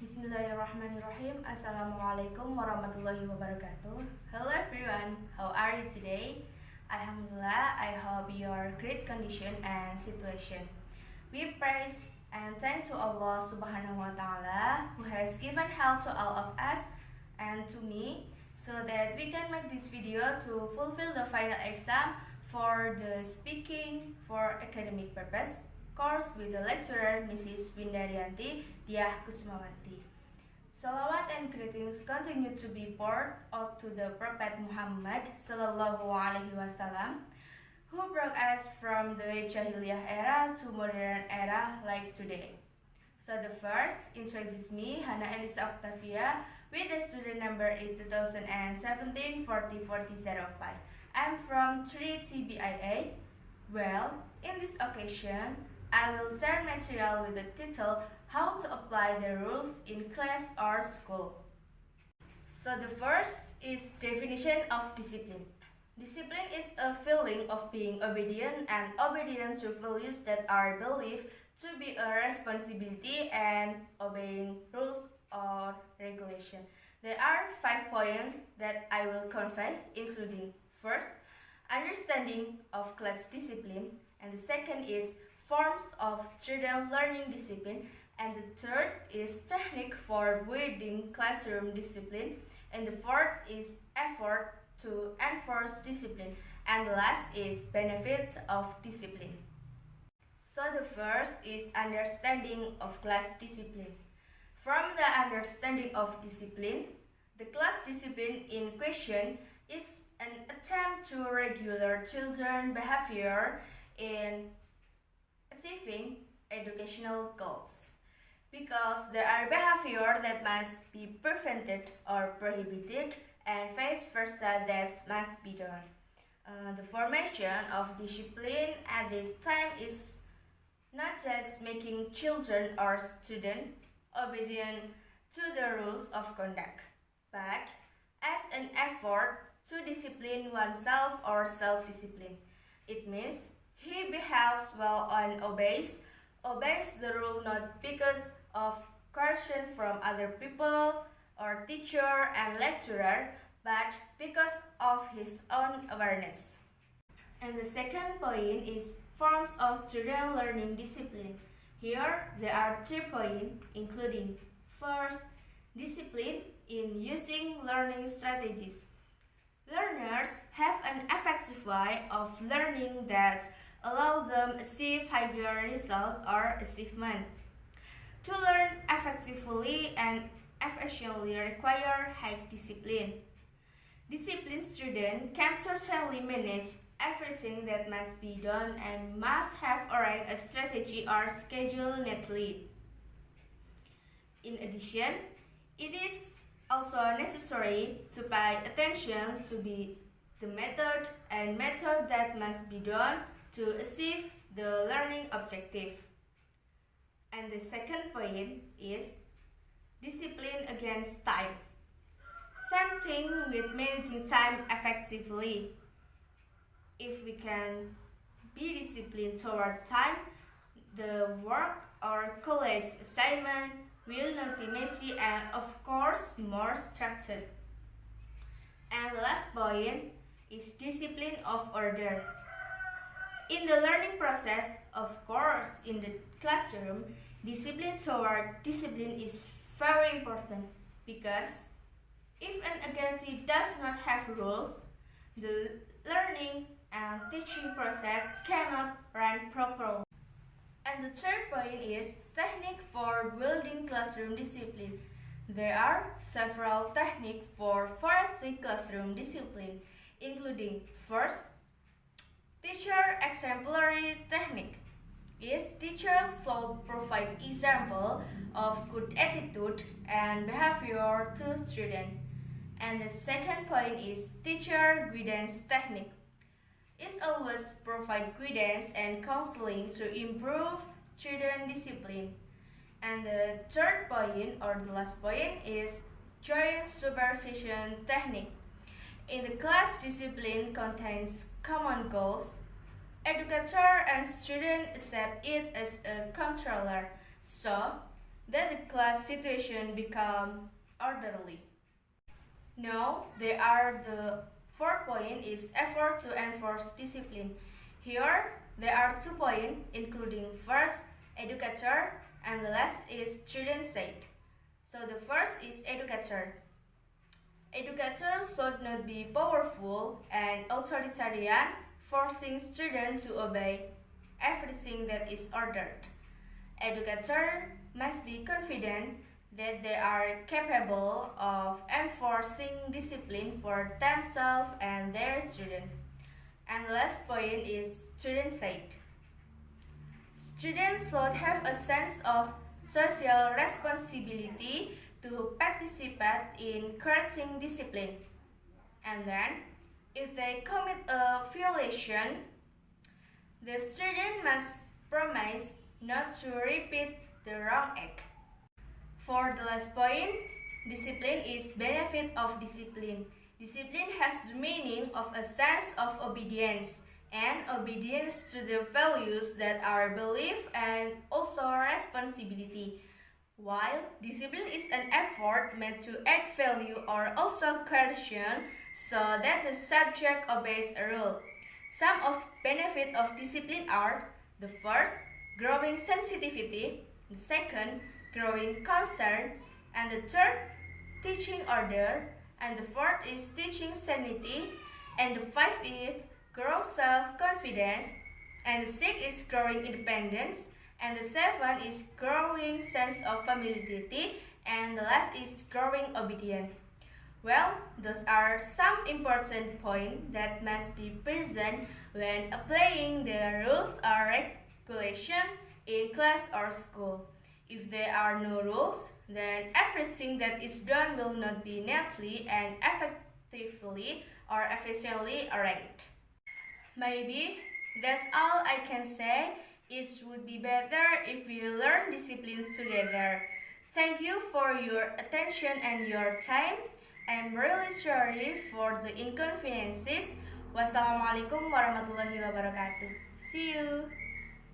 Bismillahirrahmanirrahim. Assalamualaikum warahmatullahi wabarakatuh. Hello everyone, how are you today? Alhamdulillah, I hope your great condition and situation. We praise and thank to Allah Subhanahu wa Ta'ala who has given health to all of us and to me so that we can make this video to fulfill the final exam for the speaking for academic purpose course with the lecturer Mrs. Windaryanti Diah Kusmawati. Salawat and greetings continue to be poured out to the Prophet Muhammad Sallallahu Alaihi Wasallam, who brought us from the Jahiliyah era to modern era like today. So the first, introduce me, Hana Elisa Oktavia, with the student number is 2017 404005. I'm from 3 TBI. Well, in this occasion, I will share material with the title How to Apply the Rules in Class or School. So the first is definition of discipline. Discipline is a feeling of being obedient and obedience to values that are believed to be a responsibility and obeying rules or regulation. There are 5 points that I will convey, including first, understanding of class discipline, and the second is forms of student learning discipline, and the third is technique for building classroom discipline, and the fourth is effort to enforce discipline, and the last is benefits of discipline. So the first is understanding of class discipline. From the understanding of discipline, the class discipline in question is an attempt to regulate children's behavior in achieving educational goals, because there are behavior that must be prevented or prohibited and vice versa that must be done. The formation of discipline at this time is not just making children or students obedient to the rules of conduct, but as an effort to discipline oneself or self-discipline. It means he behaves well and obeys the rule not because of coercion from other people or teacher and lecturer, but because of his own awareness. And the second point is forms of student learning discipline. Here there are 3 points, including first, discipline in using learning strategies. Learners have an effective way of learning that allows them achieve higher result or achievement. To learn effectively and efficiently require high discipline. Disciplined student can certainly manage everything that must be done and must have arranged a strategy or schedule neatly. In addition, it is also necessary to pay attention to the method that must be done to achieve the learning objective. And the second point is discipline against time. Same thing with managing time effectively. If we can be disciplined toward time, the work or college assignment will not be messy and of course more structured. And the last point is discipline of order. In the learning process, of course, in the classroom, discipline toward discipline is very important, because if an agency does not have rules, the learning and teaching process cannot run properly. And the third point is technique for building classroom discipline. There are several techniques for fostering classroom discipline, including first, teacher exemplary technique. Teachers should provide example of good attitude and behavior to students. And the second point is teacher guidance technique. It always provide guidance and counseling to improve student discipline. And the third point or the last point is joint supervision technique. In the class, discipline contains common goals. Educator and student accept it as a controller. So, that the class situation become orderly. Now, there are the 4 point is effort to enforce discipline. Here, there are 2 points, including first, educator, and the last is student said. So the first is educator. Educators should not be powerful and authoritarian, forcing students to obey everything that is ordered. Educators must be confident that they are capable of enforcing discipline for themselves and their students. And the last point is student said. Students should have a sense of social responsibility to participate in correcting discipline. And then, if they commit a violation, the student must promise not to repeat the wrong act. For the last point, discipline is benefit of discipline. Discipline has the meaning of a sense of obedience and obedience to the values that are belief and also responsibility. While discipline is an effort meant to add value or also coercion so that the subject obeys a rule. Some of benefit of discipline are the first, growing sensitivity, the second, growing concern, and the third, teaching order, and the fourth is teaching sanity, and the fifth is grow self-confidence, and the sixth is growing independence, and the seventh is growing sense of familiarity, and the last is growing obedience. Well, those are some important points that must be present when applying the rules or regulation in class or school. If there are no rules, then everything that is done will not be neatly and effectively or efficiently arranged. Maybe that's all I can say. It would be better if we learn disciplines together. Thank you for your attention and your time. I'm really sorry for the inconveniences. Wassalamualaikum warahmatullahi wabarakatuh. See you.